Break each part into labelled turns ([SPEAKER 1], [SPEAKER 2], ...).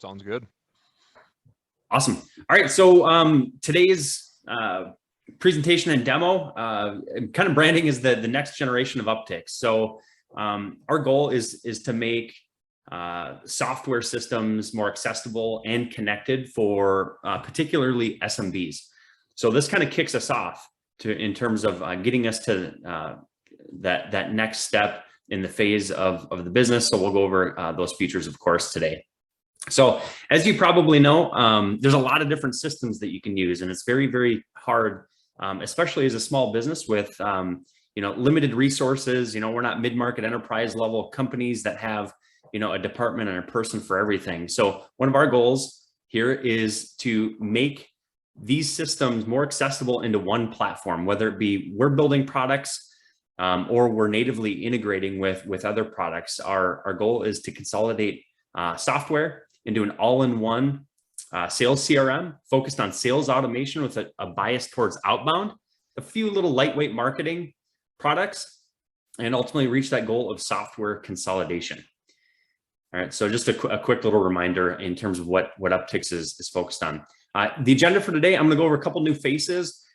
[SPEAKER 1] Sounds good.
[SPEAKER 2] Awesome. All right. So today's presentation and demo, kind of branding is the next generation of Uptics. So our goal is to make software systems more accessible and connected for particularly SMBs. So this kind of kicks us off in terms of getting us to that next step in the phase of the business. So we'll go over those features, of course, today. So as you probably know, there's a lot of different systems that you can use, and it's very, very hard, especially as a small business with limited resources. We're not mid-market enterprise level companies that have a department and a person for everything. So one of our goals here is to make these systems more accessible into one platform, whether it be we're building products or we're natively integrating with other products. Our goal is to consolidate software into an all-in-one sales CRM focused on sales automation with a bias towards outbound, a few little lightweight marketing products, and ultimately reach that goal of software consolidation. All right, so just a quick little reminder in terms of what Uptics is focused on. The agenda for today, I'm going to go over a couple new faces.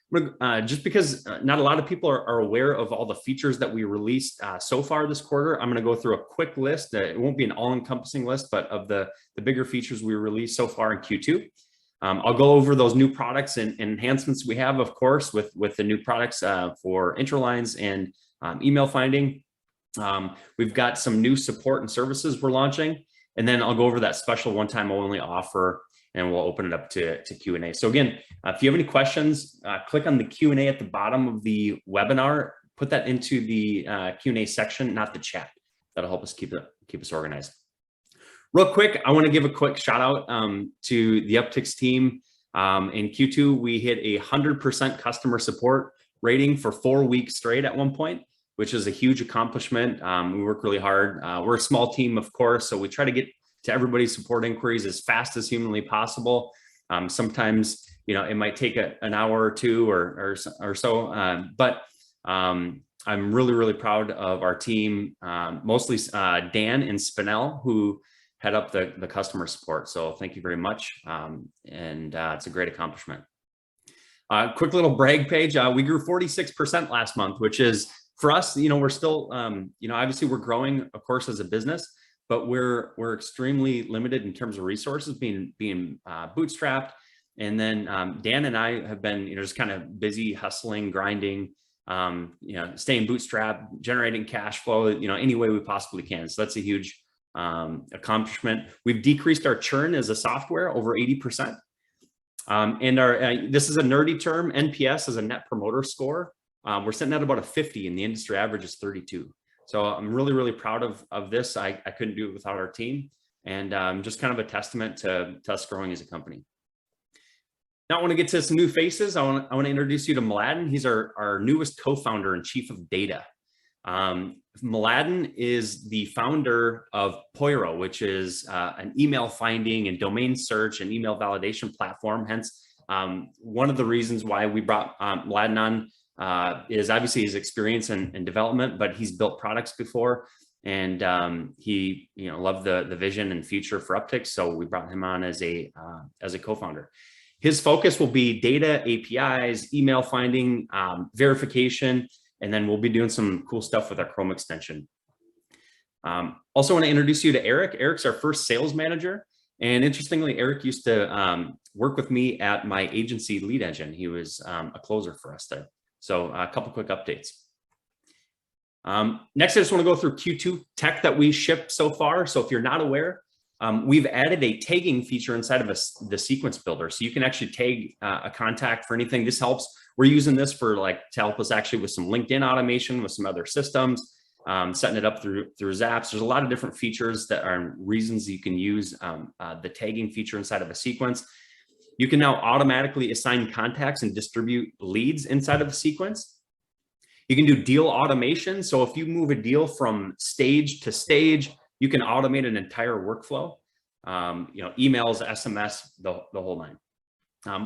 [SPEAKER 2] Just because not a lot of people are aware of all the features that we released so far this quarter, I'm going to go through a quick list. It won't be an all-encompassing list, but of the bigger features we released so far in Q2. I'll go over those new products and enhancements we have, of course, with the new products for intro lines and email finding. We've got some new support and services we're launching, and then I'll go over that special one-time only offer, and we'll open it up to Q&A. So again, if you have any questions, click on the Q&A at the bottom of the webinar, put that into the Q&A section, not the chat. That'll help us keep us organized. Real quick, I want to give a quick shout out to the Uptics team. In Q2, we hit 100% customer support rating for 4 weeks straight at one point, which is a huge accomplishment. We work really hard. We're a small team, of course, so we try to get to everybody's support inquiries as fast as humanly possible. Sometimes, it might take an hour or two or so, but I'm really, really proud of our team, mostly Dan and Spinell, who head up the customer support. So thank you very much. And it's a great accomplishment. Quick little brag page. We grew 46% last month, which is, for us, we're still, obviously we're growing, of course, as a business, but we're extremely limited in terms of resources, being bootstrapped. And then Dan and I have been, just kind of busy hustling, grinding, staying bootstrapped, generating cash flow, any way we possibly can. So that's a huge accomplishment. We've decreased our churn as a software over 80%. And this is a nerdy term. NPS is a net promoter score. We're sitting at about a 50, and the industry average is 32. So I'm really, really proud of this. I couldn't do it without our team, and just kind of a testament to us growing as a company. Now I want to get to some new faces. I want to introduce you to Mladen. He's our newest co-founder and chief of data. Mladen is the founder of Poiro, which is an email finding and domain search and email validation platform. Hence, one of the reasons why we brought Mladen on is obviously his experience in development, but he's built products before, and he loved the vision and future for Uptics, so we brought him on as a co-founder. His focus will be data, APIs, email finding, verification, and then we'll be doing some cool stuff with our Chrome extension. Also want to introduce you to Eric. Eric's our first sales manager, and interestingly, Eric used to work with me at my agency Lead Engine. He was a closer for us there. So a couple quick updates. Next, I just want to go through Q2 tech that we shipped so far. So if you're not aware, we've added a tagging feature inside of the sequence builder. So you can actually tag a contact for anything. This helps. We're using this to help us actually with some LinkedIn automation, with some other systems, setting it up through Zaps. There's a lot of different features that are reasons you can use the tagging feature inside of a sequence. You can now automatically assign contacts and distribute leads inside of a sequence. You can do deal automation. So if you move a deal from stage to stage, you can automate an entire workflow, emails, SMS, the whole nine.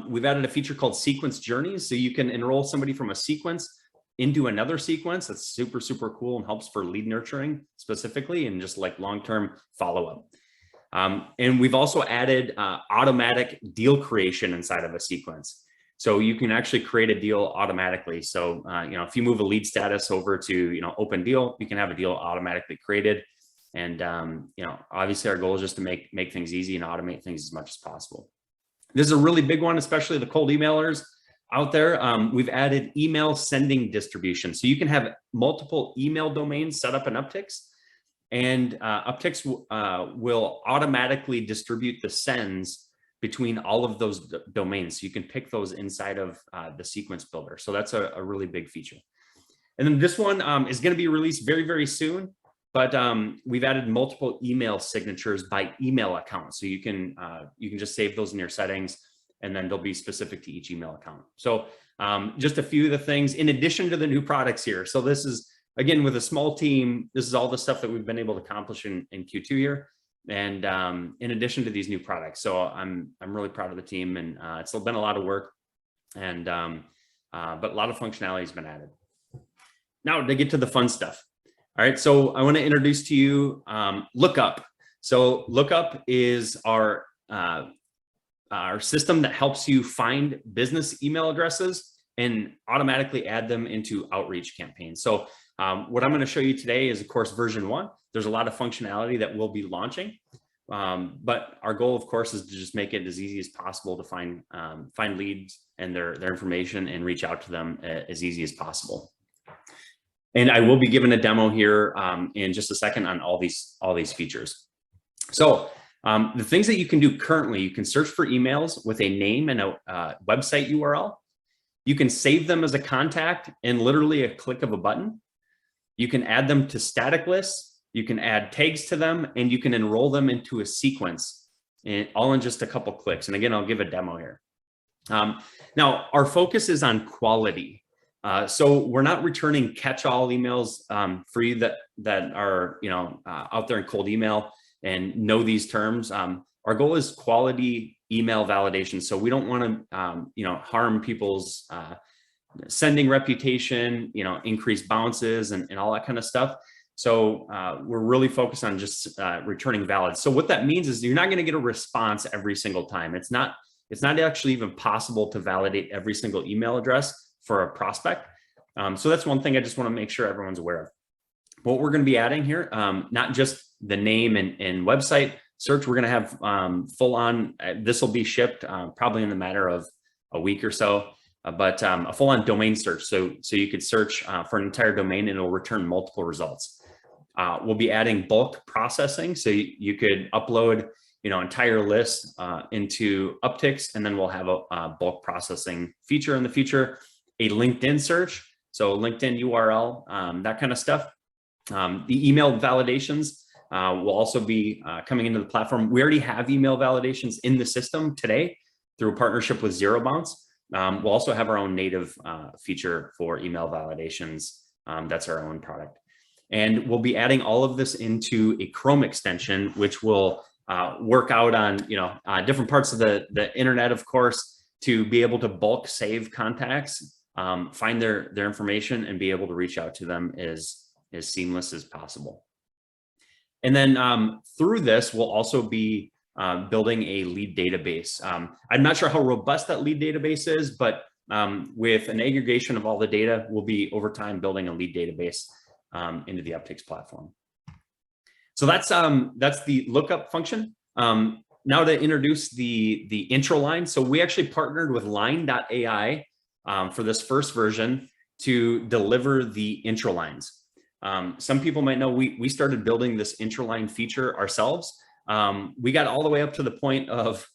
[SPEAKER 2] We've added a feature called sequence journeys. So you can enroll somebody from a sequence into another sequence. That's super, super cool and helps for lead nurturing specifically, and just like long-term follow-up. And we've also added automatic deal creation inside of a sequence. So you can actually create a deal automatically. So, if you move a lead status over to, open deal, you can have a deal automatically created. And, obviously our goal is just to make things easy and automate things as much as possible. This is a really big one, especially the cold emailers out there. We've added email sending distribution. So you can have multiple email domains set up in Uptics, and Uptics will automatically distribute the sends between all of those domains. So you can pick those inside of the sequence builder. So that's a really big feature. And then this one is going to be released very, very soon, but we've added multiple email signatures by email account. So you can just save those in your settings, and then they'll be specific to each email account. So just a few of the things in addition to the new products here. So this is, again, with a small team, this is all the stuff that we've been able to accomplish in Q2 here. And in addition to these new products. So I'm really proud of the team, and it's been a lot of work, and but a lot of functionality has been added. Now to get to the fun stuff. All right, so I want to introduce to you LookUp. So LookUp is our system that helps you find business email addresses and automatically add them into outreach campaigns. So what I'm going to show you today is, of course, version 1. There's a lot of functionality that we'll be launching, but our goal, of course, is to just make it as easy as possible to find leads and their information and reach out to them as easy as possible. And I will be giving a demo here in just a second on all these features. So the things that you can do currently, you can search for emails with a name and a website URL. You can save them as a contact in literally a click of a button. You can add them to static lists. You can add tags to them, and you can enroll them into a sequence, and all in just a couple clicks. And again, I'll give a demo here. Now, our focus is on quality. So we're not returning catch-all emails for you that are out there in cold email and know these terms. Our goal is quality email validation. So we don't want to harm people's sending reputation, increase bounces and all that kind of stuff. So we're really focused on just returning valid. So what that means is you're not going to get a response every single time. It's not actually even possible to validate every single email address for a prospect. So that's one thing I just want to make sure everyone's aware of. What we're going to be adding here, not just the name and website search, we're going to have full on, this will be shipped probably in the matter of a week or so, but a full on domain search. So you could search for an entire domain and it'll return multiple results. We'll be adding bulk processing. So you could upload, entire lists into Uptics, and then we'll have a bulk processing feature in the future, a LinkedIn search. So LinkedIn URL, that kind of stuff. The email validations will also be coming into the platform. We already have email validations in the system today through a partnership with Zero Bounce. We'll also have our own native feature for email validations. That's our own product. And we'll be adding all of this into a Chrome extension, which will work out on different parts of the internet, of course, to be able to bulk save contacts, find their information, and be able to reach out to them as seamless as possible. And then through this, we'll also be building a lead database. I'm not sure how robust that lead database is, but with an aggregation of all the data, we'll be over time building a lead database into the Uptics platform. So that's the lookup function. Now to introduce the intro line. So we actually partnered with lyne.ai for this first version to deliver the intro lines. Some people might know we started building this intro line feature ourselves. We got all the way up to the point of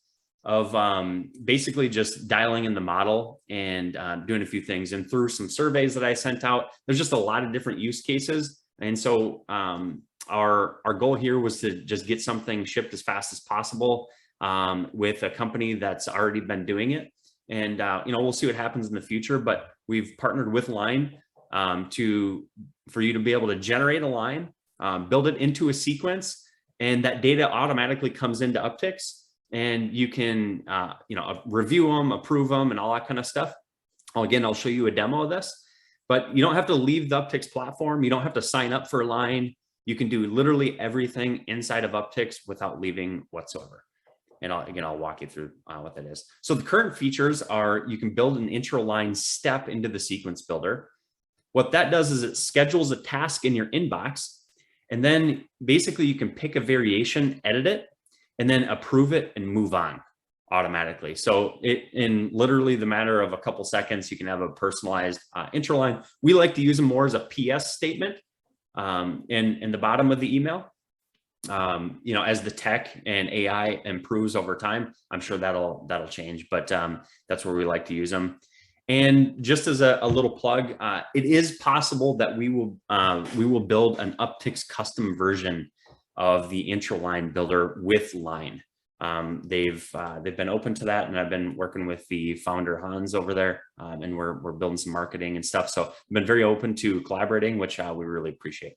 [SPEAKER 2] basically just dialing in the model and doing a few things. And through some surveys that I sent out, there's just a lot of different use cases. And so our goal here was to just get something shipped as fast as possible with a company that's already been doing it. And we'll see what happens in the future, but we've partnered with Lyne for you to be able to generate a line, build it into a sequence, and that data automatically comes into Uptics, and you can review them, approve them, and all that kind of stuff. Again, I'll show you a demo of this, but you don't have to leave the Uptics platform. You don't have to sign up for Lyne. you can do literally everything inside of Uptics without leaving whatsoever. And I'll walk you through what that is. So the current features are, you can build an intro line step into the sequence builder. What that does is it schedules a task in your inbox, and then basically you can pick a variation, edit it, and then approve it and move on automatically. So in literally the matter of a couple seconds, you can have a personalized intro line. We like to use them more as a PS statement in the bottom of the email. As the tech and AI improves over time, I'm sure that'll change, but that's where we like to use them. And just as a little plug, it is possible that we will build an Uptics custom version of the intro line builder with Lyne. They've been open to that, and I've been working with the founder Hans over there, and we're building some marketing and stuff. So I've been very open to collaborating, which we really appreciate.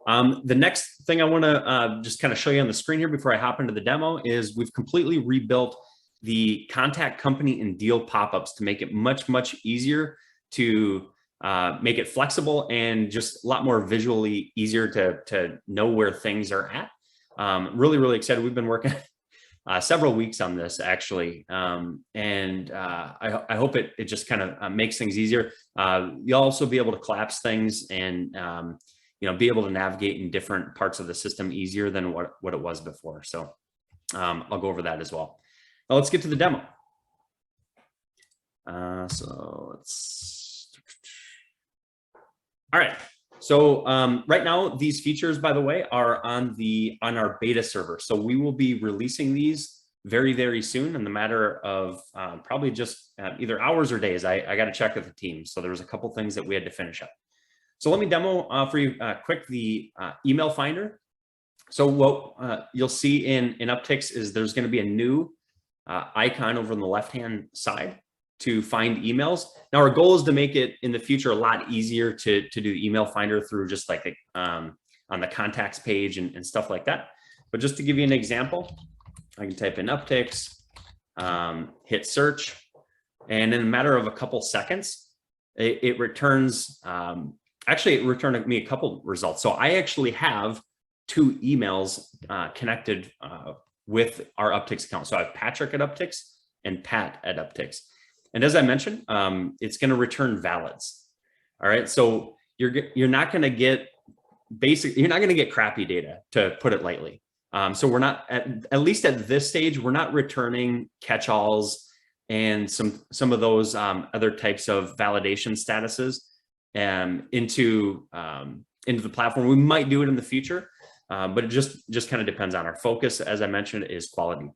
[SPEAKER 2] The next thing I want to just kind of show you on the screen here before I hop into the demo is we've completely rebuilt the contact company and deal pop-ups to make it much easier to make it flexible and just a lot more visually easier to know where things are at. Really excited. We've been working several weeks on this actually, and I hope it just kind of makes things easier. You'll also be able to collapse things and be able to navigate in different parts of the system easier than what it was before. So I'll go over that as well. Now let's get to the demo. All right. So right now, these features, by the way, are on our beta server. So we will be releasing these very soon in the matter of probably just either hours or days. I got to check with the team. So there was a couple things that we had to finish up. So let me demo for you quick the email finder. So what you'll see in Uptics is there's going to be a new icon over on the left-hand side to find emails. Now our goal is to make it in the future a lot easier to do email finder through just like on the contacts page and stuff like that. But just to give you an example, I can type in Uptics, hit search, and in a matter of a couple seconds, it returns. Actually, it returned me a couple results. So I actually have 2 emails connected with our Uptics account. So I have Patrick at Uptics and Pat at Uptics. And as I mentioned, it's going to return valids. All right. So you're not going to get crappy data, to put it lightly. So we're not at least at this stage, we're not returning catch-alls and some of those other types of validation statuses into the platform. We might do it in the future, but it just kind of depends on our focus. As I mentioned, is quality.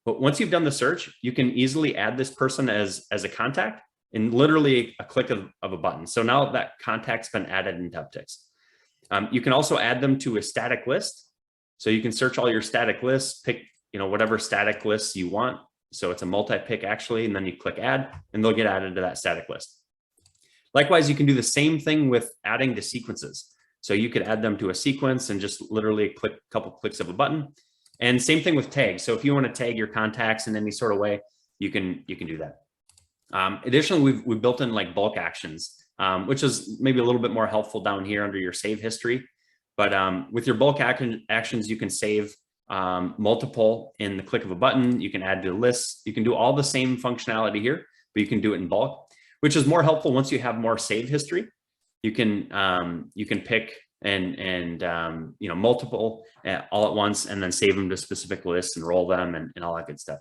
[SPEAKER 2] But once you've done the search, you can easily add this person as a contact in literally a click of a button. So now that contact's been added into Uptics. You can also add them to a static list. So you can search all your static lists, pick whatever static lists you want. So it's a multi-pick actually, and then you click add, and they'll get added to that static list. Likewise, you can do the same thing with adding to sequences. So you could add them to a sequence and just literally click a couple clicks of a button. And same thing with tags. So if you want to tag your contacts in any sort of way, you can do that. Additionally, we've built in like bulk actions, which is maybe a little bit more helpful down here under your save history. But with your bulk actions, you can save multiple in the click of a button. You can add to lists. You can do all the same functionality here, but you can do it in bulk, which is more helpful once you have more save history. You can pick and multiple all at once, and then save them to specific lists and roll them and all that good stuff.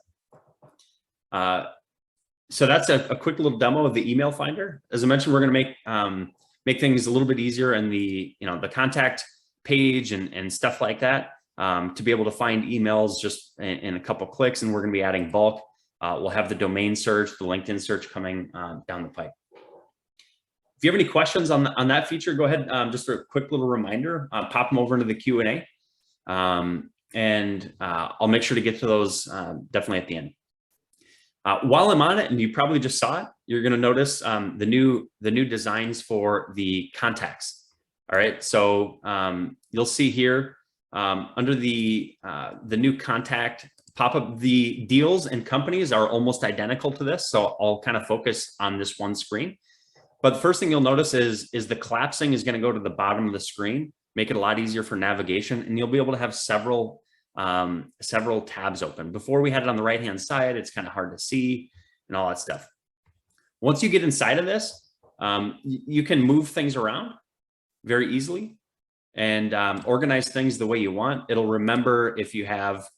[SPEAKER 2] So that's a quick little demo of the email finder. As I mentioned, we're going to make things a little bit easier in the contact page and stuff like that, to be able to find emails just in a couple clicks. And we're going to be adding bulk. We'll have the domain search, the LinkedIn search coming down the pipe. If you have any questions on that feature, go ahead. Just a quick little reminder, pop them over into the Q&A, and I'll make sure to get to those definitely at the end. While I'm on it, and you probably just saw it, you're going to notice the new designs for the contacts. All right, so you'll see here under the new contact pop-up, the deals and companies are almost identical to this. So I'll kind of focus on this one screen. But the first thing you'll notice is the collapsing is going to go to the bottom of the screen, make it a lot easier for navigation, and you'll be able to have several tabs open. Before we had it on the right-hand side, it's kind of hard to see and all that stuff. Once you get inside of this, you can move things around very easily and organize things the way you want. It'll remember if you have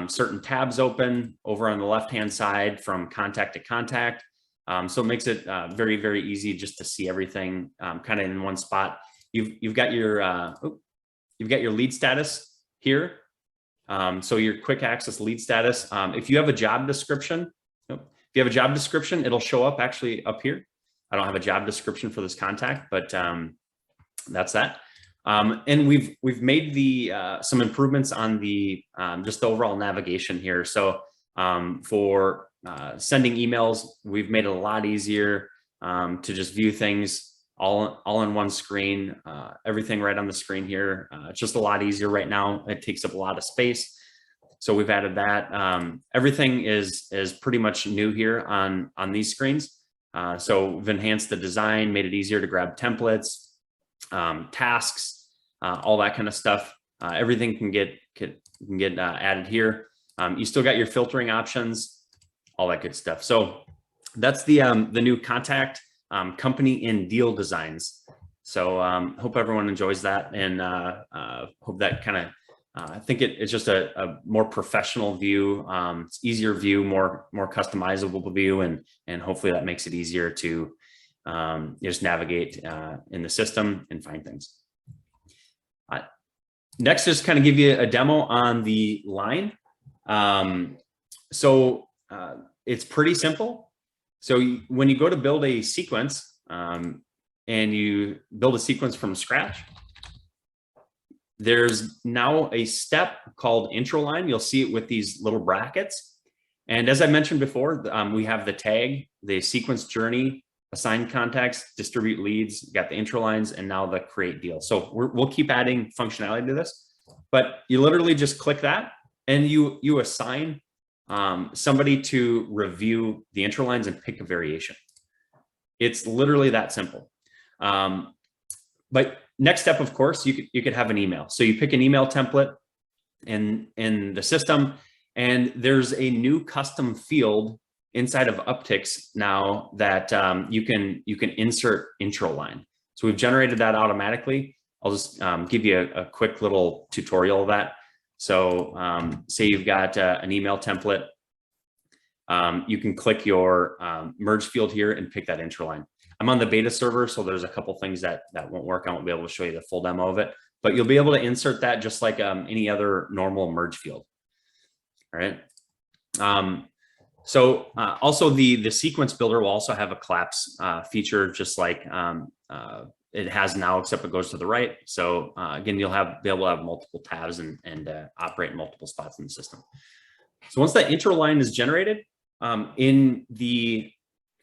[SPEAKER 2] certain tabs open over on the left-hand side from contact to contact. So it makes it very, very easy just to see everything kind of in one spot. You've got your lead status here. So your quick access lead status. If you have a job description, it'll show up actually up here. I don't have a job description for this contact, but that's that. And we've made some improvements on the just the overall navigation here. So for sending emails, we've made it a lot easier to just view things all in one screen, everything right on the screen here. It's just a lot easier right now. It takes up a lot of space. So we've added that. Everything is pretty much new here on these screens. So we've enhanced the design, made it easier to grab templates, tasks, all that kind of stuff. Everything can get added here. You still got your filtering options, all that good stuff. So that's the new contact company and deal designs. So hope everyone enjoys that, and hope that kind of I think it's just a more professional view. It's easier view, more customizable view, and hopefully that makes it easier to just navigate in the system and find things. Next, just kind of give you a demo on the Lyne. It's pretty simple. So when you go to build a sequence and you build a sequence from scratch, there's now a step called intro line. You'll see it with these little brackets. And as I mentioned before, we have the tag, the sequence journey, assign contacts, distribute leads, got the intro lines, and now the create deal. So we'll keep adding functionality to this, but you literally just click that and you assign somebody to review the intro lines and pick a variation. It's literally that simple. But next step, of course, you could have an email. So you pick an email template in the system, and there's a new custom field inside of Uptics now that you can insert intro line. So we've generated that automatically. I'll just give you a quick little tutorial of that. So say you've got an email template, you can click your merge field here and pick that intro line. I'm on the beta server, so there's a couple things that won't work. I won't be able to show you the full demo of it, but you'll be able to insert that just like any other normal merge field. All right. Also the sequence builder will also have a collapse feature, just like it has now, except it goes to the right. So again, you'll be able to have multiple tabs and operate in multiple spots in the system. So once that intro line is generated, in the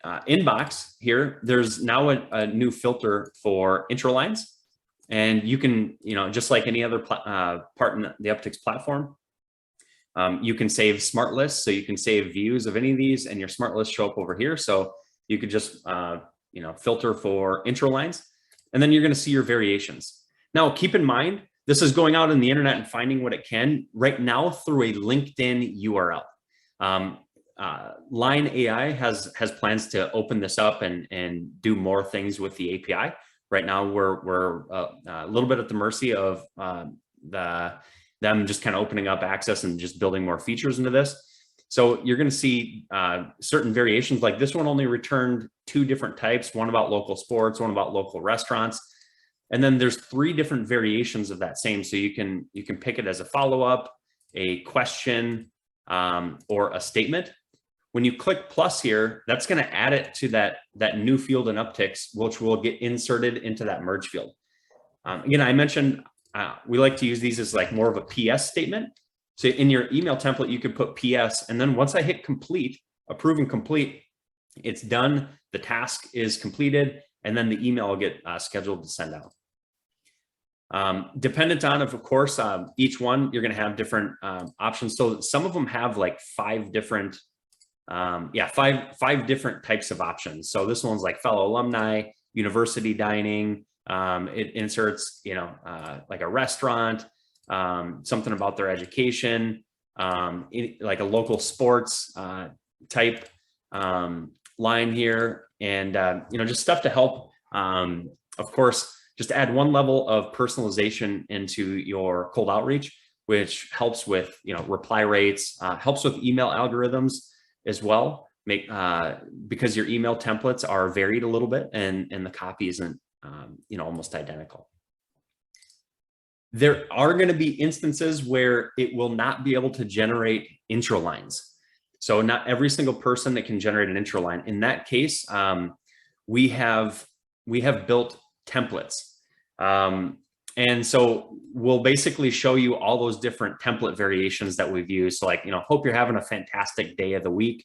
[SPEAKER 2] inbox here, there's now a new filter for intro lines, and you can, just like any other part in the Uptics platform, you can save smart lists. So you can save views of any of these, and your smart lists show up over here. So you could just, filter for intro lines, and then you're going to see your variations. Now, keep in mind, this is going out in the internet and finding what it can right now through a LinkedIn URL. Lyne.ai has plans to open this up and do more things with the API. Right now, we're a little bit at the mercy of them just kind of opening up access and just building more features into this. So you're going to see certain variations, like this one only returned 2 different types, one about local sports, one about local restaurants. And then there's 3 different variations of that same. So you can pick it as a follow-up, a question, or a statement. When you click plus here, that's going to add it to that new field in Uptics, which will get inserted into that merge field. Again, I mentioned we like to use these as like more of a PS statement. So in your email template, you could put PS, and then once I hit complete, approve and complete, it's done. The task is completed, and then the email will get scheduled to send out. Dependent on, of course, each one, you're going to have different options. So some of them have like 5 different, five different types of options. So this one's like fellow alumni, university dining, It inserts, like a restaurant, something about their education, like a local sports type line here, and just stuff to help, of course, just add one level of personalization into your cold outreach, which helps with reply rates, helps with email algorithms as well. Because your email templates are varied a little bit, and the copy isn't almost identical. There are going to be instances where it will not be able to generate intro lines. So not every single person that can generate an intro line. In that case, we have built templates. And so we'll basically show you all those different template variations that we've used. So like, hope you're having a fantastic day of the week.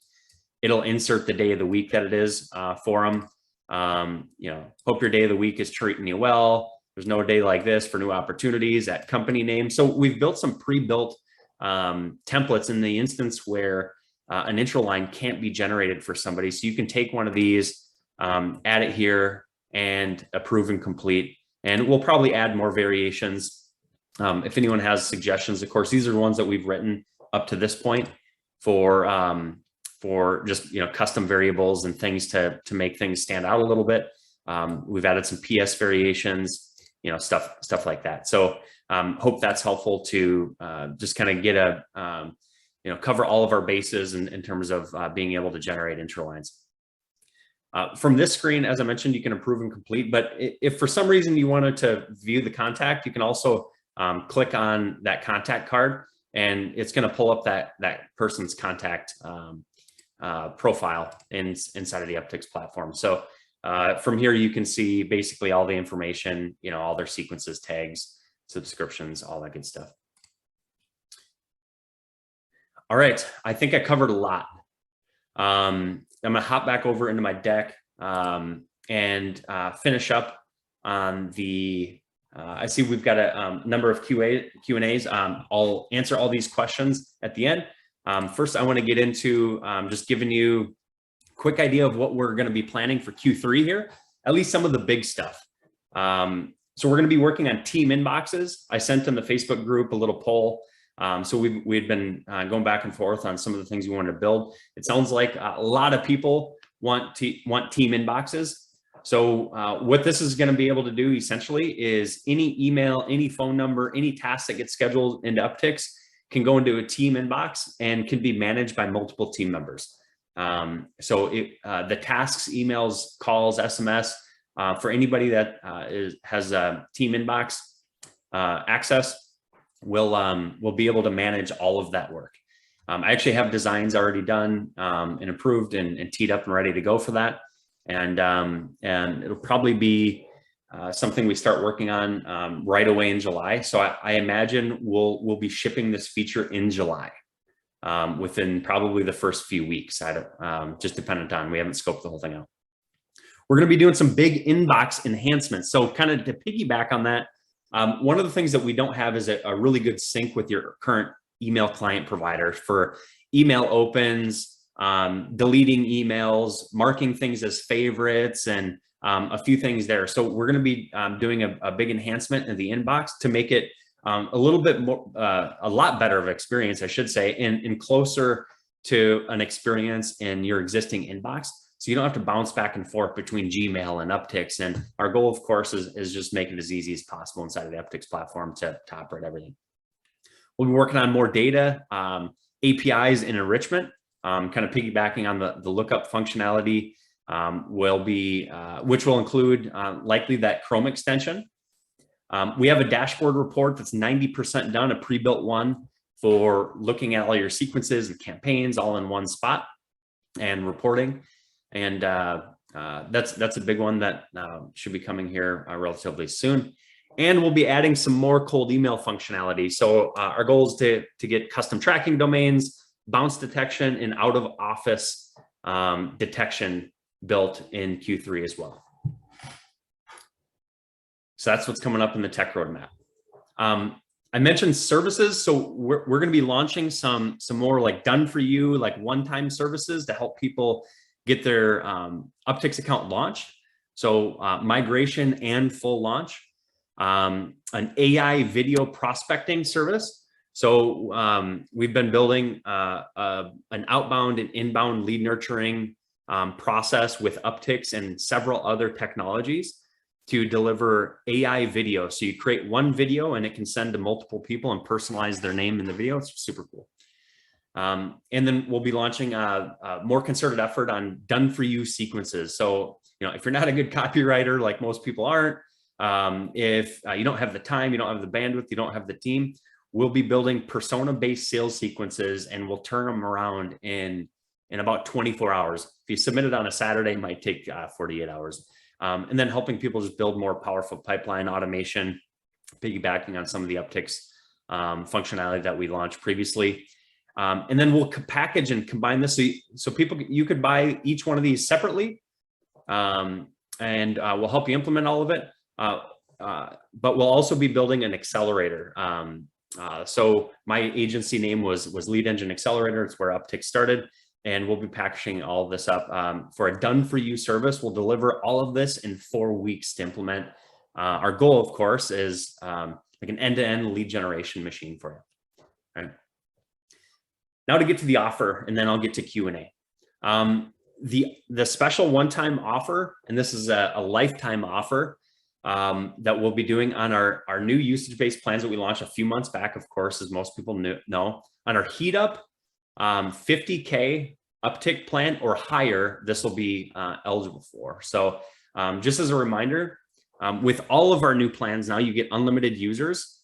[SPEAKER 2] It'll insert the day of the week that it is for them. Hope your day of the week is treating you well. There's no day like this for new opportunities at company name. So we've built some pre-built templates in the instance where an intro line can't be generated for somebody. So you can take one of these, add it here, and approve and complete. And we'll probably add more variations. If anyone has suggestions, of course, these are the ones that we've written up to this point for just custom variables and things to make things stand out a little bit. We've added some PS variations, stuff like that. So hope that's helpful to just kind of get cover all of our bases in terms of being able to generate intro lines. From this screen, as I mentioned, you can approve and complete, but if for some reason you wanted to view the contact, you can also click on that contact card, and it's going to pull up that person's contact profile inside of the Uptics platform. So from here, you can see basically all the information, all their sequences, tags, subscriptions, all that good stuff. All right, I think I covered a lot. I'm gonna hop back over into my deck and finish up on the, I see we've got a number of Q&As. I'll answer all these questions at the end. First, I wanna get into just giving you a quick idea of what we're gonna be planning for Q3 here, at least some of the big stuff. So we're gonna be working on team inboxes. I sent in the Facebook group a little poll. So we've been going back and forth on some of the things we wanted to build. It sounds like a lot of people want team inboxes. So what this is going to be able to do essentially is any email, any phone number, any task that gets scheduled into Uptics can go into a team inbox and can be managed by multiple team members. So the tasks, emails, calls, SMS, for anybody that has a team inbox access, we'll be able to manage all of that work. I actually have designs already done and approved and teed up and ready to go for that. And it'll probably be something we start working on right away in July. So I imagine we'll be shipping this feature in July within probably the first few weeks. Just dependent on, we haven't scoped the whole thing out. We're going to be doing some big inbox enhancements. So kind of to piggyback on that, one of the things that we don't have is a really good sync with your current email client provider for email opens, deleting emails, marking things as favorites, and a few things there. So we're going to be doing a big enhancement in the inbox to make it a little bit more, a lot better of experience, I should say, and closer to an experience in your existing inbox. So you don't have to bounce back and forth between Gmail and Uptics. And our goal, of course, is just make it as easy as possible inside of the Uptics platform to operate everything. We'll be working on more data, APIs and enrichment, kind of piggybacking on the LookUp functionality, which will include likely that Chrome extension. We have a dashboard report that's 90% done, a pre-built one for looking at all your sequences and campaigns all in one spot and reporting. And that's a big one that should be coming here relatively soon. And we'll be adding some more cold email functionality. So our goal is to get custom tracking domains, bounce detection, and out of office detection built in Q3 as well. So that's what's coming up in the tech roadmap. I mentioned services. So we're going to be launching some more like done for you, like one-time services to help people get their Uptics account launched. So migration and full launch, an AI video prospecting service. So we've been building an outbound and inbound lead nurturing process with Uptics and several other technologies to deliver AI video. So you create one video and it can send to multiple people and personalize their name in the video. It's super cool. And then we'll be launching a more concerted effort on done for you sequences. So, if you're not a good copywriter, like most people aren't, if you don't have the time, you don't have the bandwidth, you don't have the team, we'll be building persona-based sales sequences and we'll turn them around in about 24 hours. If you submit it on a Saturday, it might take 48 hours. And then helping people just build more powerful pipeline automation, piggybacking on some of the Uptics functionality that we launched previously. And then we'll package and combine this so people, you could buy each one of these separately, and we'll help you implement all of it. But we'll also be building an accelerator. So my agency name was Lead Engine Accelerator. It's where Uptics started. And we'll be packaging all of this up for a done for you service. We'll deliver all of this in 4 weeks to implement. Our goal, of course, is like an end-to-end lead generation machine for you. All right. Now to get to the offer, and then I'll get to Q&A. The special one-time offer, and this is a lifetime offer that we'll be doing on our new usage-based plans that we launched a few months back, of course, as most people know. On our HeatUp 50K uptick plan or higher, this will be eligible for. So just as a reminder, with all of our new plans now, you get unlimited users.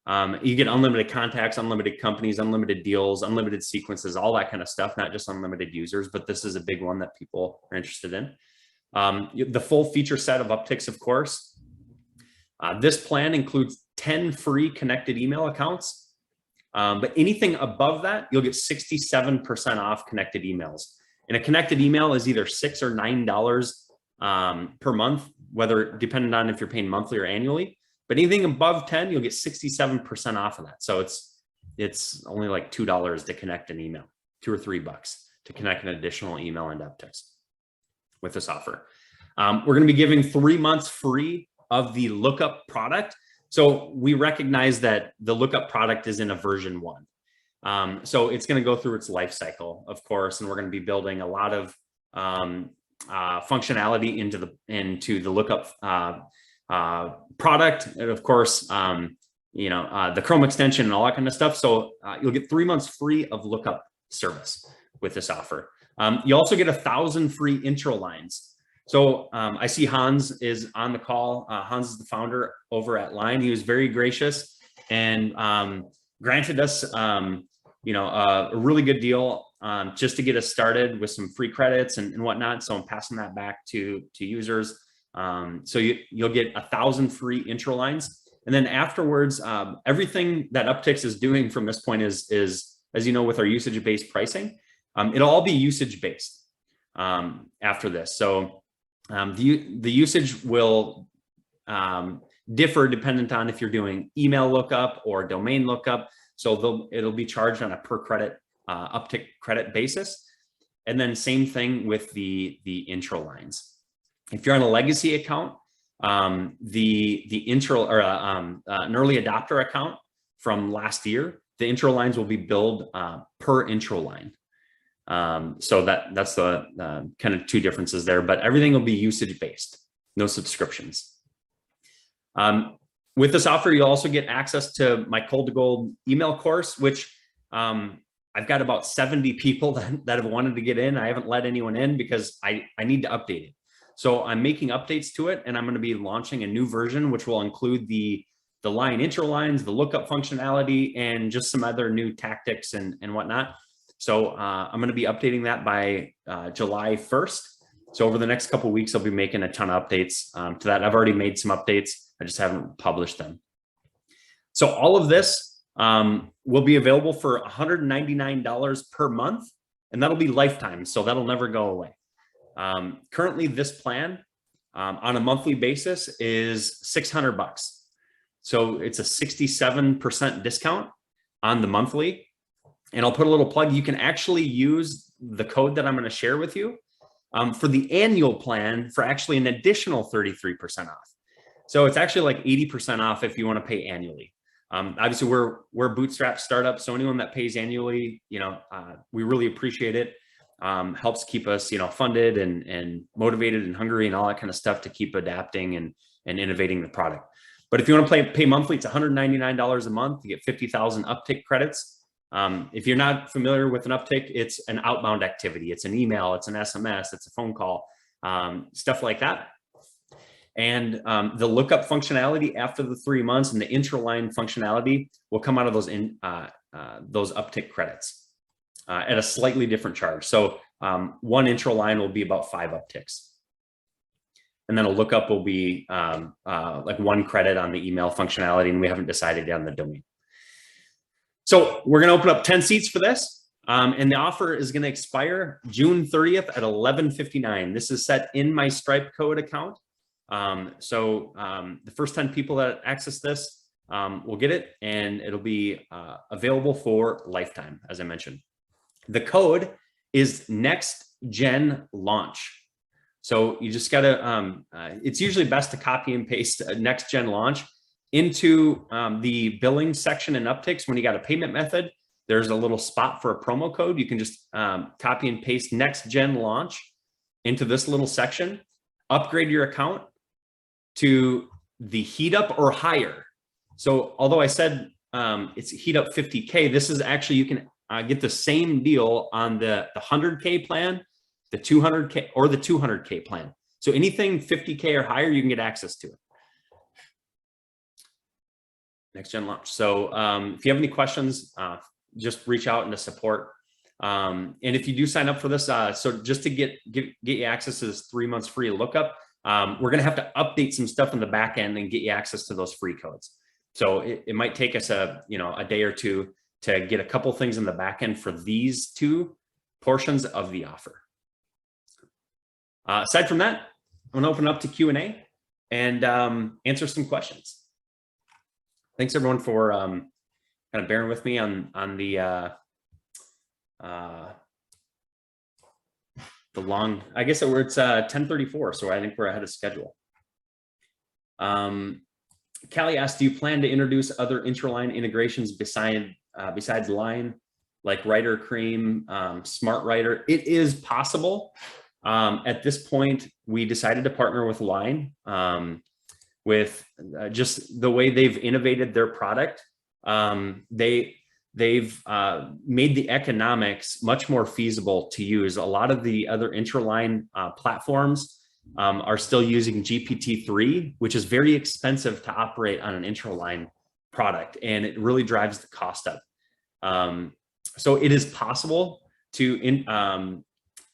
[SPEAKER 2] You get unlimited contacts, unlimited companies, unlimited deals, unlimited sequences, all that kind of stuff, not just unlimited users, but this is a big one that people are interested in. The full feature set of Uptics, of course. This plan includes 10 free connected email accounts, but anything above that, you'll get 67% off connected emails. And a connected email is either $6 or $9 per month, whether depending on if you're paying monthly or annually. But anything above 10, you'll get 67% off of that. So it's only like $2 to connect an email, $2 or $3 to connect an additional email into Uptics with this offer. We're going to be giving 3 months free of the LookUp product. So we recognize that the LookUp product is in a version 1. So it's going to go through its life cycle, of course, and we're going to be building a lot of functionality into the LookUp product, and of course, the Chrome extension and all that kind of stuff. So you'll get 3 months free of LookUp service with this offer. You also get 1,000 free intro lines. So I see Hans is on the call. Hans is the founder over at Lyne. He was very gracious and granted us, a really good deal just to get us started with some free credits and whatnot. So I'm passing that back to users. So you'll get 1,000 free intro lines. And then afterwards, everything that Uptics is doing from this point is, as you know, with our usage-based pricing, it'll all be usage-based after this. So the usage will differ dependent on if you're doing email lookup or domain lookup. So it'll be charged on a per credit, Uptick credit basis. And then same thing with the intro lines. If you're on a legacy account, the intro or an early adopter account from last year, the intro lines will be billed per intro line. So that's the kind of two differences there, but everything will be usage based, no subscriptions. With this offer, you'll also get access to my Cold to Gold email course, which I've got about 70 people that have wanted to get in. I haven't let anyone in because I need to update it. So I'm making updates to it, and I'm going to be launching a new version, which will include the Lyne intro lines, the lookup functionality, and just some other new tactics and whatnot. So I'm going to be updating that by July 1st. So over the next couple of weeks, I'll be making a ton of updates to that. I've already made some updates. I just haven't published them. So all of this will be available for $199 per month, and that'll be lifetime. So that'll never go away. Currently, this plan on a monthly basis is $600. So it's a 67% discount on the monthly. And I'll put a little plug. You can actually use the code that I'm going to share with you for the annual plan for actually an additional 33% off. So it's actually like 80% off if you want to pay annually. Obviously, we're a bootstrap startup, so anyone that pays annually, we really appreciate it. Helps keep us, funded and motivated and hungry and all that kind of stuff to keep adapting and innovating the product. But if you want to pay monthly, it's $199 a month. You get 50,000 Uptick credits. If you're not familiar with an Uptick, it's an outbound activity. It's an email, it's an SMS, it's a phone call, stuff like that. And the lookup functionality after the 3 months and the intro line functionality will come out of those Uptick credits at a slightly different charge. So one intro line will be about 5 Upticks. And then a lookup will be like 1 credit on the email functionality, and we haven't decided on the domain. So we're going to open up 10 seats for this. And the offer is going to expire June 30th at 11:59. This is set in my Stripe code account. The first 10 people that access this will get it, and it'll be available for lifetime, as I mentioned. The code is next gen launch. So you just gotta, it's usually best to copy and paste a next gen launch into the billing section in Uptics. When you got a payment method, there's a little spot for a promo code. You can just copy and paste next gen launch into this little section, upgrade your account to the HeatUp or higher. So although I said it's HeatUp 50K, this is actually, you can get the same deal on the 100K plan, the 200K or the 200K plan. So anything 50K or higher, you can get access to it. Next gen launch. So if you have any questions, just reach out into support. And if you do sign up for this, so just to get you access to this 3 months free lookup, we're going to have to update some stuff in the back end and get you access to those free codes. So it might take us a day or two to get a couple things in the back end for these 2 portions of the offer. Aside from that, I'm going to open up to Q&A and answer some questions. Thanks everyone for kind of bearing with me on the long, I guess it's 10:34, so I think we're ahead of schedule. Callie asked, do you plan to introduce other intraline integrations besides Lyne, like Writer Cream, Smart Writer? It is possible. At this point, we decided to partner with Lyne with just the way they've innovated their product. They've made the economics much more feasible to use. A lot of the other intraline platforms are still using GPT-3, which is very expensive to operate on an intraline product, and it really drives the cost up. So it is possible to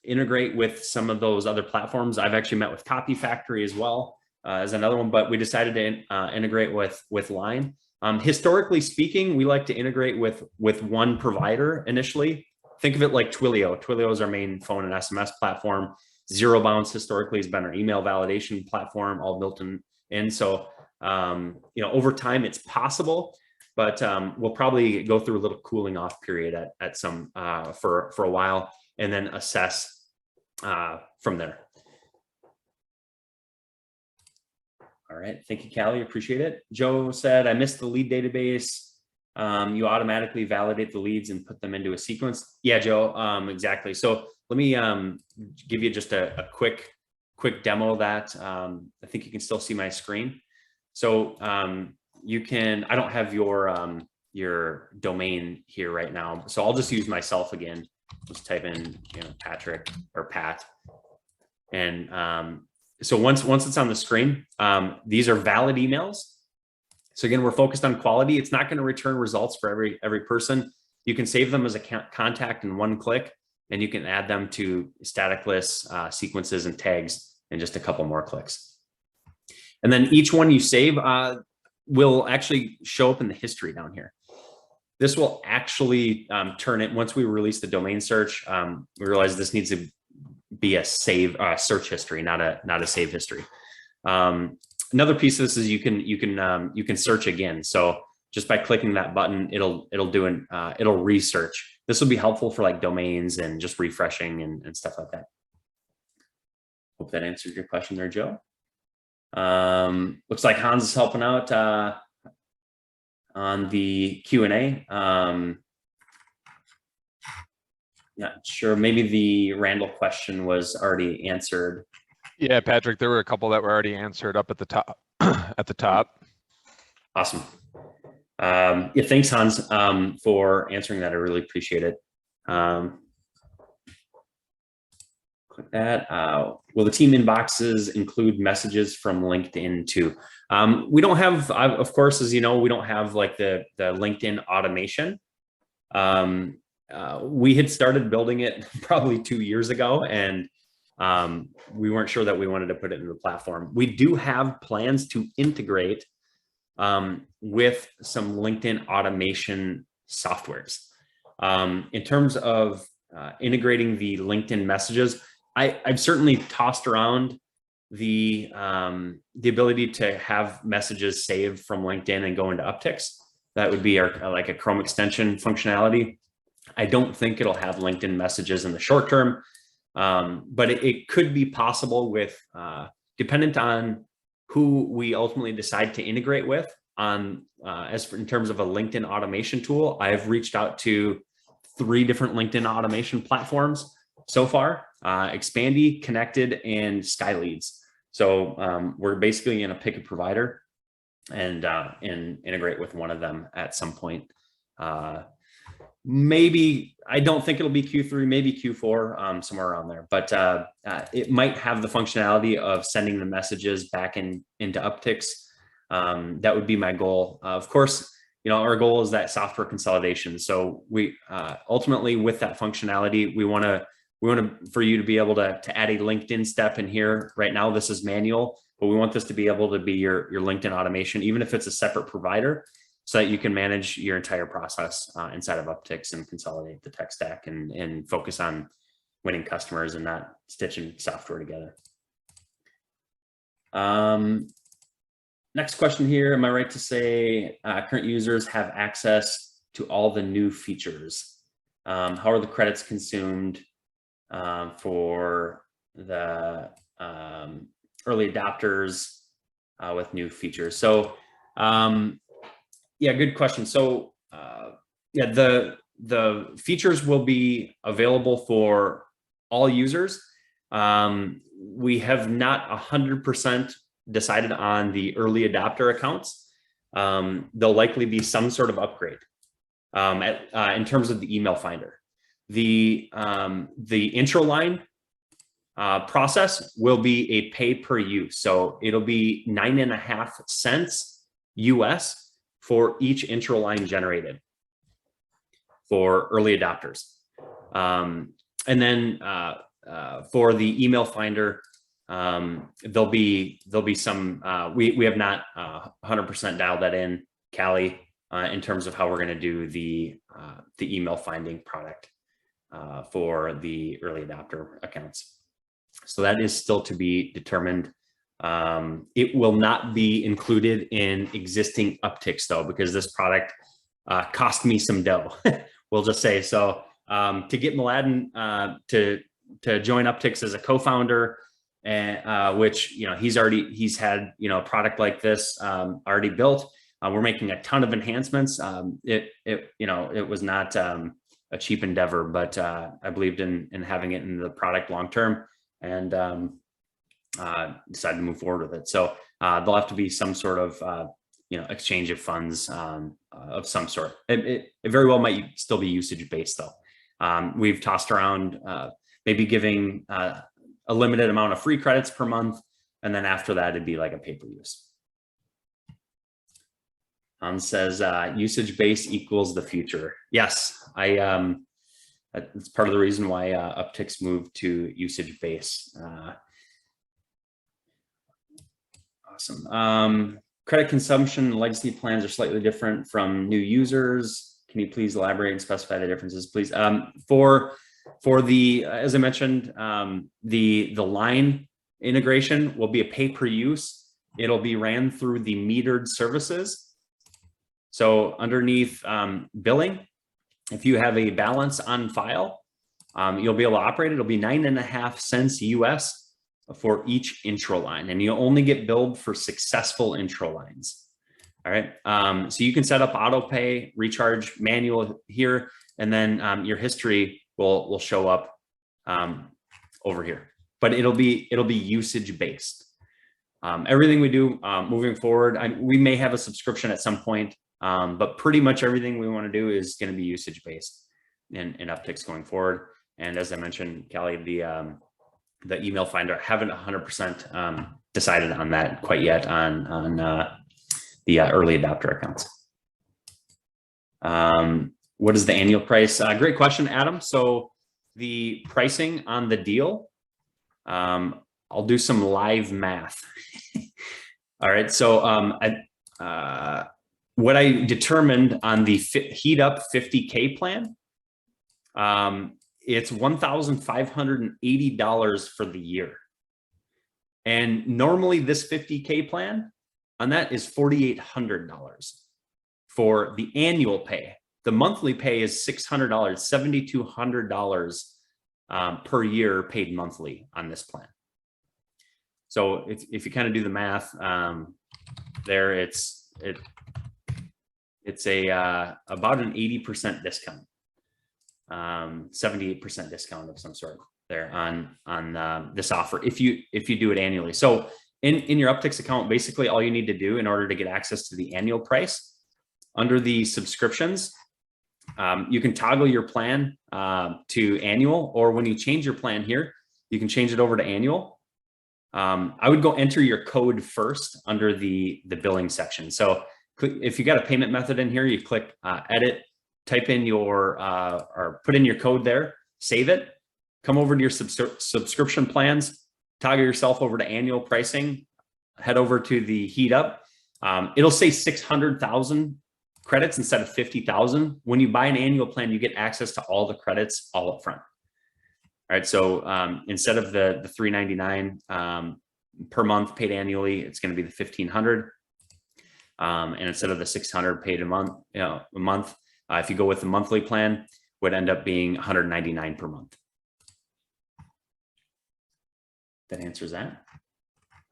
[SPEAKER 2] integrate with some of those other platforms. I've actually met with Copy Factory as well as another one, but we decided to integrate with Lyne. Historically speaking, we like to integrate with one provider initially. Think of it like Twilio. Twilio is our main phone and SMS platform. Zero Bounce historically has been our email validation platform, all built in. So, over time it's possible, but we'll probably go through a little cooling off period at some for a while, and then assess from there. All right, thank you, Callie, appreciate it. Joe said, I missed the lead database. You automatically validate the leads and put them into a sequence. Yeah, Joe, exactly. So let me give you just a quick demo of that. I think you can still see my screen. So you can, I don't have your domain here right now, so I'll just use myself again. Let's type in, Patrick or Pat. And so once it's on the screen, these are valid emails. So again, we're focused on quality. It's not going to return results for every person. You can save them as a contact in one click, and you can add them to static lists, sequences, and tags in just a couple more clicks. And then each one you save will actually show up in the history down here. This will actually turn it, once we release the domain search, we realize this needs to be a save search history, not a save history. Another piece of this is you can search again. So just by clicking that button, it'll research. This will be helpful for like domains and just refreshing and stuff like that. Hope that answered your question there, Joe. Looks like Hans is helping out on the Q&A. Not sure, maybe the Randall question was already answered.
[SPEAKER 1] Yeah, Patrick, there were a couple that were already answered up at the top. At the top.
[SPEAKER 2] Awesome. Yeah, thanks, Hans, for answering that. I really appreciate it. Click that. Will the team inboxes include messages from LinkedIn too? We don't have, of course, as you know, we don't have like the LinkedIn automation. We had started building it probably 2 years ago, and we weren't sure that we wanted to put it in the platform. We do have plans to integrate with some LinkedIn automation softwares. In terms of integrating the LinkedIn messages, I've certainly tossed around the ability to have messages saved from LinkedIn and go into Uptics. That would be our like a Chrome extension functionality. I don't think it'll have LinkedIn messages in the short term, but it could be possible with dependent on who we ultimately decide to integrate with on in terms of a LinkedIn automation tool. I've reached out to 3 different LinkedIn automation platforms so far, Expandy, Connected, and Skyleads. So we're basically going to pick a provider and integrate with one of them at some point. Maybe, I don't think it'll be Q3, maybe Q4, somewhere around there, but it might have the functionality of sending the messages back into Uptics. That would be my goal. Of course, you know, our goal is that software consolidation. So we ultimately, with that functionality, we want to for you to be able to add a LinkedIn step in here. Right now, this is manual, but we want this to be able to be your LinkedIn automation, even if it's a separate provider, so that you can manage your entire process inside of Uptics and consolidate the tech stack and focus on winning customers and not stitching software together. Next question here. Am I right to say current users have access to all the new features? How are the credits consumed for the early adopters with new features? So yeah, good question. So yeah, the features will be available for all users. We have not 100% decided on the early adopter accounts. There'll likely be some sort of upgrade in terms of the email finder. The intro line process will be a pay per use. So it'll be 9.5 cents US for each intro line generated for early adopters. And then for the email finder, there'll be some, we have not 100% dialed that in, Callie, in terms of how we're going to do the email finding product for the early adopter accounts. So that is still to be determined. It will not be included in existing Uptics though, because this product cost me some dough. We'll just say so. To get Mladen to join Uptics as a co-founder, and which, you know, he's had, you know, a product like this already built. We're making a ton of enhancements. You know, it was not a cheap endeavor, but I believed in having it in the product long term, and decided to move forward with it. So there'll have to be some sort of you know, exchange of funds of some sort. It very well might still be usage based though. We've tossed around maybe giving a limited amount of free credits per month, and then after that it'd be like a pay-per-use. Says usage base equals the future. Yes, that's part of the reason why Uptics moved to usage base. Awesome. Credit consumption legacy plans are slightly different from new users. Can you please elaborate and specify the differences, please? For the, as I mentioned, the Lyne integration will be a pay-per-use. It'll be ran through the metered services. So underneath billing, if you have a balance on file, you'll be able to operate it. It'll be 9.5 cents US for each intro line, and you only get billed for successful intro lines. All right. So you can set up auto pay, recharge, manual here, and then your history will show up over here. But it'll be usage based. Everything we do moving forward, we may have a subscription at some point, but pretty much everything we want to do is going to be usage based in Uptics going forward. And as I mentioned, Callie, the email finder, I haven't 100% decided on that quite yet on the early adopter accounts. What is the annual price? Great question, Adam. So the pricing on the deal, I'll do some live math. All right. So what I determined on the HeatUp 50K plan, it's $1,580 for the year. And normally this 50K plan on that is $4,800 for the annual pay. The monthly pay is $600, $7,200 per year paid monthly on this plan. So if you kind of do the math there, it's about an 80% discount. 78% discount of some sort there on this offer if you do it annually. So in your Uptics account, basically all you need to do in order to get access to the annual price under the subscriptions, you can toggle your plan to annual, or when you change your plan here, you can change it over to annual. I would go enter your code first under the billing section. So if you got a payment method in here, you click edit, type in your or put in your code there, save it, come over to your subscription plans, toggle yourself over to annual pricing, head over to the HeatUp. It'll say 600,000 credits instead of 50,000. When you buy an annual plan, you get access to all the credits all up front. All right, so instead of the $399 per month paid annually, it's going to be the $1,500, and instead of the $600 paid a month, if you go with the monthly plan, would end up being $199 per month. That answers that.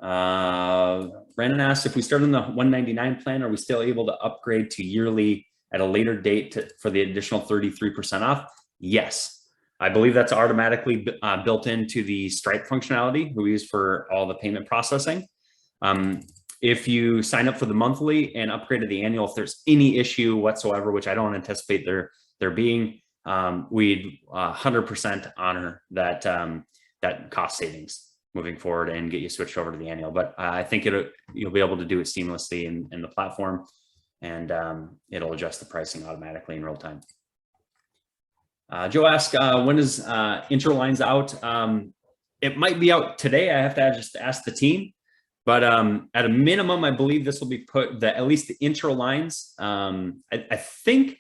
[SPEAKER 2] Brandon asked, if we start on the $199 plan, are we still able to upgrade to yearly at a later date for the additional 33% off? Yes, I believe that's automatically built into the Stripe functionality we use for all the payment processing. If you sign up for the monthly and upgrade to the annual, if there's any issue whatsoever, which I don't anticipate there being, we'd 100% honor that that cost savings moving forward and get you switched over to the annual. But I think you'll be able to do it seamlessly in the platform, and it'll adjust the pricing automatically in real time. Joe asked, when is intro lines out? It might be out today. I have to just ask the team. But at a minimum, I believe this will be put, at least the intro lines. I think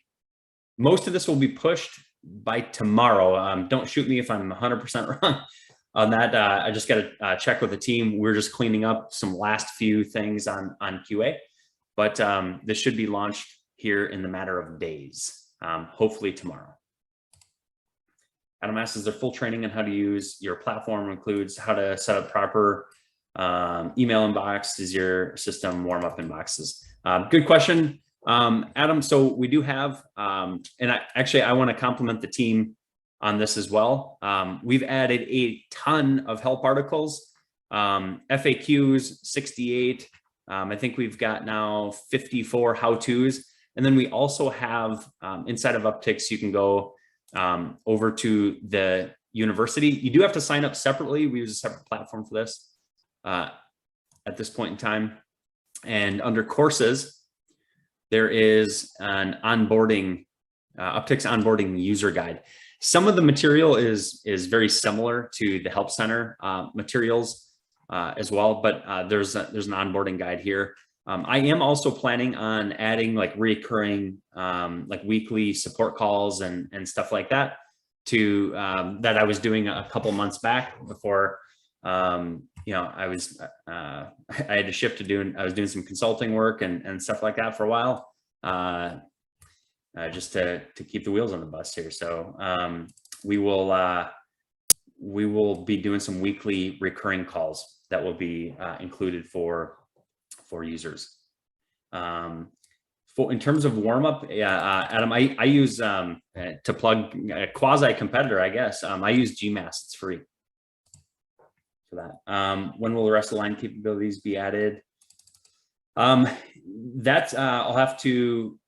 [SPEAKER 2] most of this will be pushed by tomorrow. Don't shoot me if I'm 100% wrong on that. I just got to check with the team. We're just cleaning up some last few things on QA. But this should be launched here in the matter of days, hopefully tomorrow. Adam asks, is there full training on how to use your platform? Includes how to set up proper email inbox? Is your system warm up inboxes? Good question, Adam. So we do have, and I want to compliment the team on this as well. We've added a ton of help articles, FAQs, 68. I think we've got now 54 how-tos. And then we also have inside of Uptics, you can go over to the university. You do have to sign up separately. We use a separate platform for this at this point in time. And under courses, there is an onboarding, Uptics onboarding user guide. Some of the material is very similar to the Help Center materials as well, but there's an onboarding guide here. I am also planning on adding like recurring, like weekly support calls and stuff like that to that I was doing a couple months back before, you know, I had to shift to I was doing some consulting work and stuff like that for a while, just to keep the wheels on the bus here. So we will we will be doing some weekly recurring calls that will be included for users. In terms of warm up, Adam, I use to plug a quasi competitor, I guess. I use GMAS; it's free for that. When will the rest of the line capabilities be added? That's I'll have to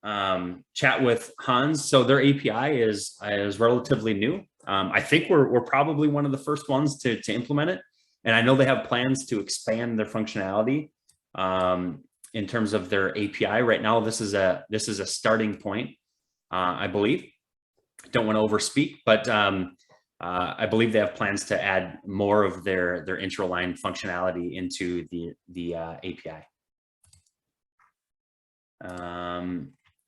[SPEAKER 2] chat with Hans. So their API is relatively new. I think we're probably one of the first ones to implement it, and I know they have plans to expand their functionality in terms of their API. Right now, this is a starting point, I believe. Don't want to overspeak, but I believe they have plans to add more of their intro line functionality into the API.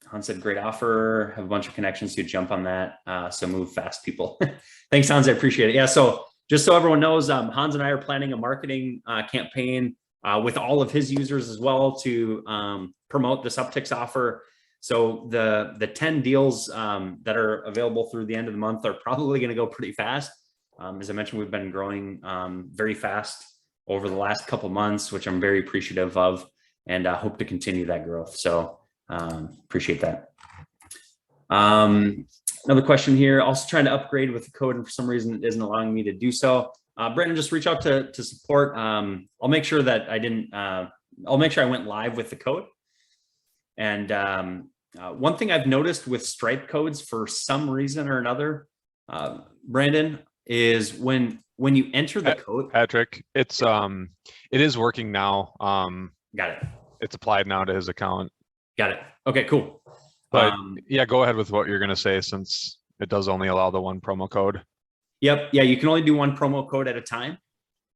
[SPEAKER 2] Hans said, great offer, have a bunch of connections to jump on that. So move fast, people. Thanks, Hans, I appreciate it. Yeah, so just so everyone knows, Hans and I are planning a marketing campaign with all of his users as well to promote this Uptics offer. So the 10 deals that are available through the end of the month are probably going to go pretty fast. As I mentioned, we've been growing very fast over the last couple months, which I'm very appreciative of, and hope to continue that growth. So appreciate that. Another question here, also trying to upgrade with the code, and for some reason it isn't allowing me to do so. Brandon, just reach out to support. I'll make sure that I'll make sure I went live with the code. And one thing I've noticed with Stripe codes for some reason or another, Brandon, is when you enter the code.
[SPEAKER 1] Patrick, it is working now.
[SPEAKER 2] Got it.
[SPEAKER 1] It's applied now to his account.
[SPEAKER 2] Got it. Okay, cool.
[SPEAKER 1] But yeah, go ahead with what you're going to say, since it does only allow the one promo code.
[SPEAKER 2] Yep. Yeah, you can only do one promo code at a time.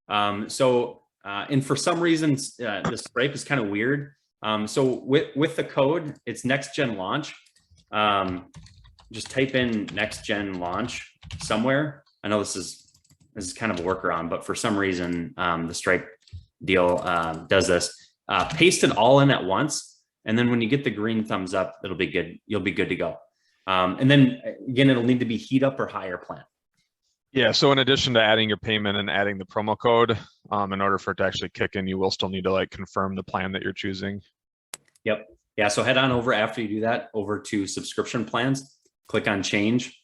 [SPEAKER 2] And for some reasons, the Stripe is kind of weird. So with the code, it's next gen launch. Just type in next gen launch somewhere. I know this is kind of a workaround, but for some reason, the Stripe deal does this. Paste it all in at once, and then when you get the green thumbs up, it'll be good. You'll be good to go. And then again, it'll need to be HeatUp or higher plan.
[SPEAKER 1] Yeah, so in addition to adding your payment and adding the promo code, in order for it to actually kick in, you will still need to confirm the plan that you're choosing.
[SPEAKER 2] Yep. Yeah, so head on over after you do that over to subscription plans, click on change,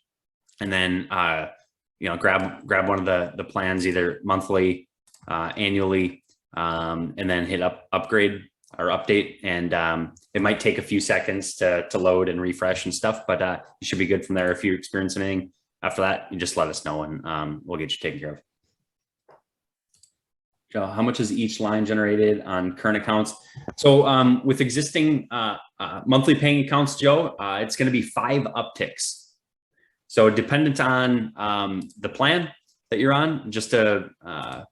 [SPEAKER 2] and then grab one of the plans, either monthly, annually, and then hit upgrade or update. And it might take a few seconds to load and refresh and stuff, but you should be good from there. If you experience anything after that, you just let us know, and we'll get you taken care of. Joe, how much is each line generated on current accounts? So with existing monthly paying accounts, Joe, it's going to be 5 upticks. So dependent on the plan that you're on, just to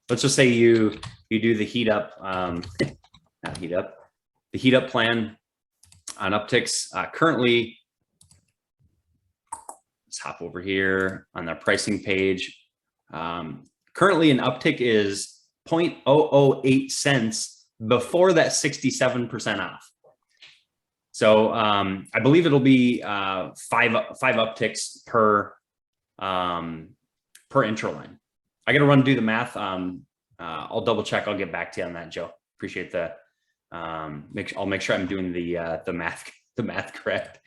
[SPEAKER 2] let's just say you do the HeatUp, not HeatUp, the HeatUp plan on Uptics. Currently, let's hop over here on their pricing page. Currently, an uptick is 0.008 cents before that 67% off. So I believe it'll be five upticks per intro line. I got to do the math. I'll double check. I'll get back to you on that, Joe. Appreciate the. I'll make sure I'm doing the math correct.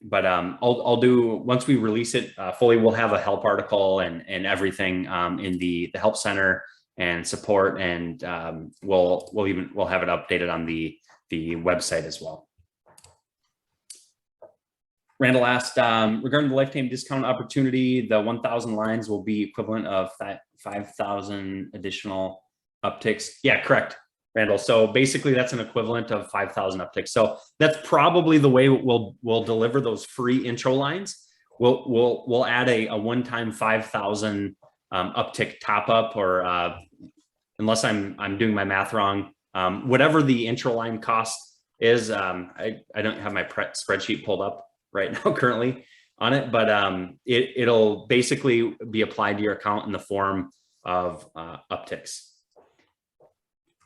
[SPEAKER 2] But I'll do, once we release it fully, we'll have a help article and everything in the help center and support, and we'll have it updated on the website as well. Randall asked, regarding the lifetime discount opportunity, the 1,000 lines will be equivalent of 5,000 additional upticks. Yeah, correct, Randall. So basically that's an equivalent of 5,000 upticks. So that's probably the way we'll deliver those free intro lines. We'll add a one-time 5,000 uptick top up, or unless I'm doing my math wrong, whatever the intro line cost is. I don't have my spreadsheet pulled up right now currently on it, but it'll basically be applied to your account in the form of upticks.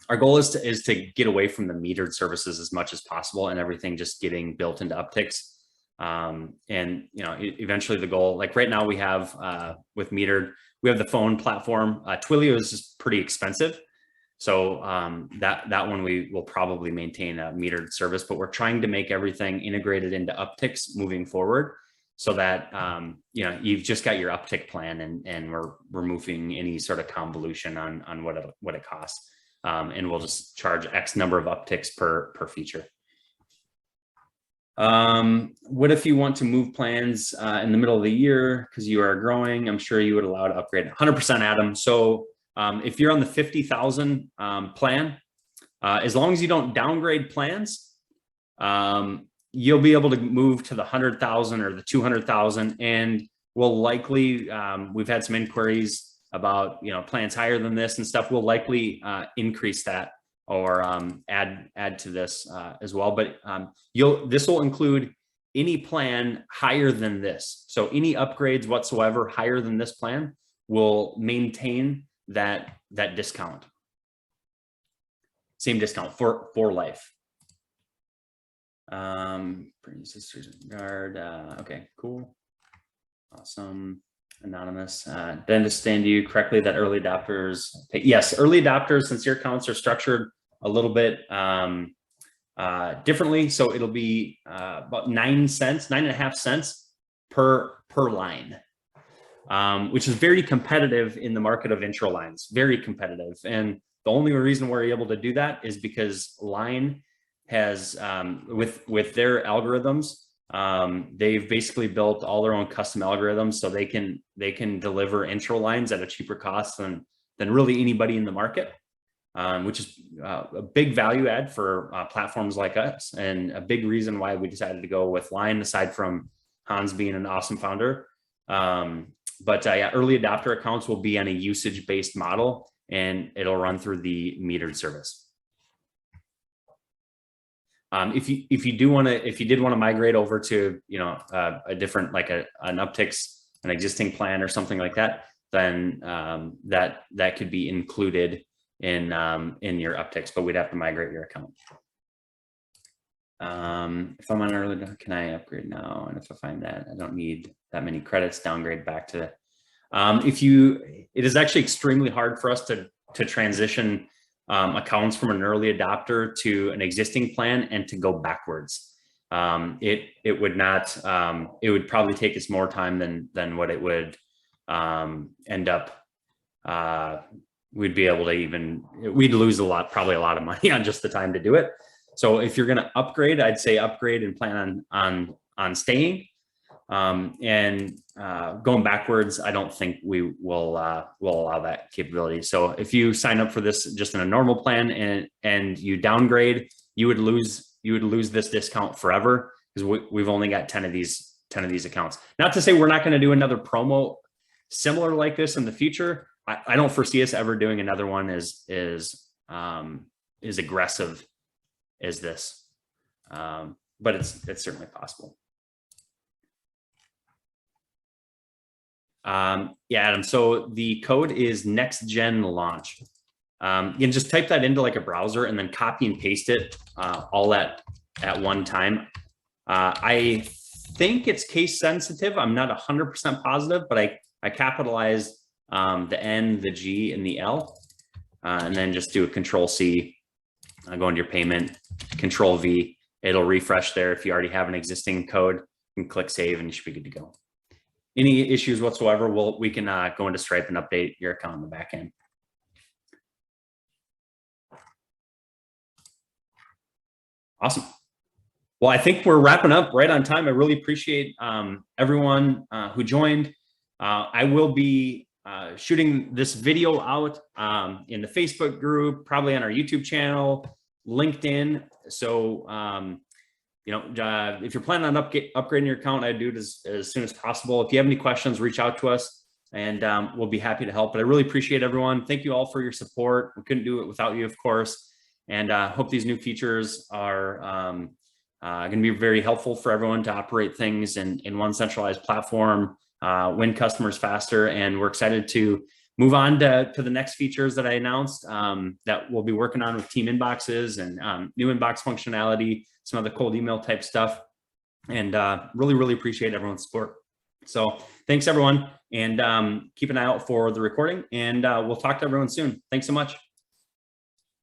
[SPEAKER 2] Our goal is to get away from the metered services as much as possible, and everything just getting built into Uptics. And eventually the goal, like right now we have with Metered, we have the phone platform. Twilio is just pretty expensive. So that one we will probably maintain a metered service, but we're trying to make everything integrated into Uptics moving forward, so that you've just got your uptick plan, and we're removing any sort of convolution on what it costs, and we'll just charge X number of upticks per feature. What if you want to move plans in the middle of the year because you are growing? I'm sure you would allow to upgrade. 100%, Adam. So if you're on the 50,000 plan, as long as you don't downgrade plans, you'll be able to move to the 100,000 or the 200,000, and we'll likely, we've had some inquiries about, plans higher than this and stuff. We'll likely increase that or add to this as well. But this will include any plan higher than this. So any upgrades whatsoever higher than this plan will maintain that discount. Same discount for life. Sisters guard. Okay, cool. Awesome. Anonymous. Did I understand you correctly that early adopters pay? Yes, early adopters, since your accounts are structured a little bit differently. So it'll be about 9.5 cents per line, which is very competitive in the market of intro lines, very competitive. And the only reason we're able to do that is because Lyne has, with their algorithms, they've basically built all their own custom algorithms, so they can deliver intro lines at a cheaper cost than really anybody in the market, which is a big value add for platforms like us, and a big reason why we decided to go with Lyne, aside from Hans being an awesome founder. But yeah, early adopter accounts will be on a usage-based model, and it'll run through the metered service. If you did want to migrate over to a different, like an Uptics, an existing plan or something like that, then that could be included in your Uptics, but we'd have to migrate your account. If I'm on early, can I upgrade now? And if I find that I don't need that many credits, downgrade back to it is actually extremely hard for us to transition accounts from an early adopter to an existing plan and to go backwards. It would not, it would probably take us more time than what it would end up. We'd be able to we'd lose probably a lot of money on just the time to do it. So if you're going to upgrade, I'd say upgrade and plan on staying. And going backwards, I don't think we will allow that capability. So if you sign up for this just in a normal plan and you downgrade, you would lose this discount forever, because we've only got 10 of these accounts. Not to say we're not going to do another promo similar like this in the future. I don't foresee us ever doing another one as aggressive as this, but it's certainly possible. Yeah, Adam. So the code is next gen launch. You can just type that into like a browser and then copy and paste it all at one time. I think it's case sensitive. I'm not 100% positive, but I capitalized the N, the G, and the L, and then just do a Control C, go into your payment, Control V. It'll refresh there. If you already have an existing code, you can click save and you should be good to go. Any issues whatsoever, we can go into Stripe and update your account in the back end. Awesome. Well, I think we're wrapping up right on time. I really appreciate everyone who joined. I will be shooting this video out in the Facebook group, probably on our YouTube channel, LinkedIn. So, if you're planning on upgrading your account, I'd do it as soon as possible. If you have any questions, reach out to us, and we'll be happy to help. But I really appreciate everyone. Thank you all for your support. We couldn't do it without you, of course. And hope these new features are going to be very helpful for everyone to operate things in one centralized platform, win customers faster. And we're excited to move on to the next features that I announced that we'll be working on with team inboxes and new inbox functionality, some other cold email type stuff. and really appreciate everyone's support. So thanks everyone, and keep an eye out for the recording, and we'll talk to everyone soon. Thanks so much.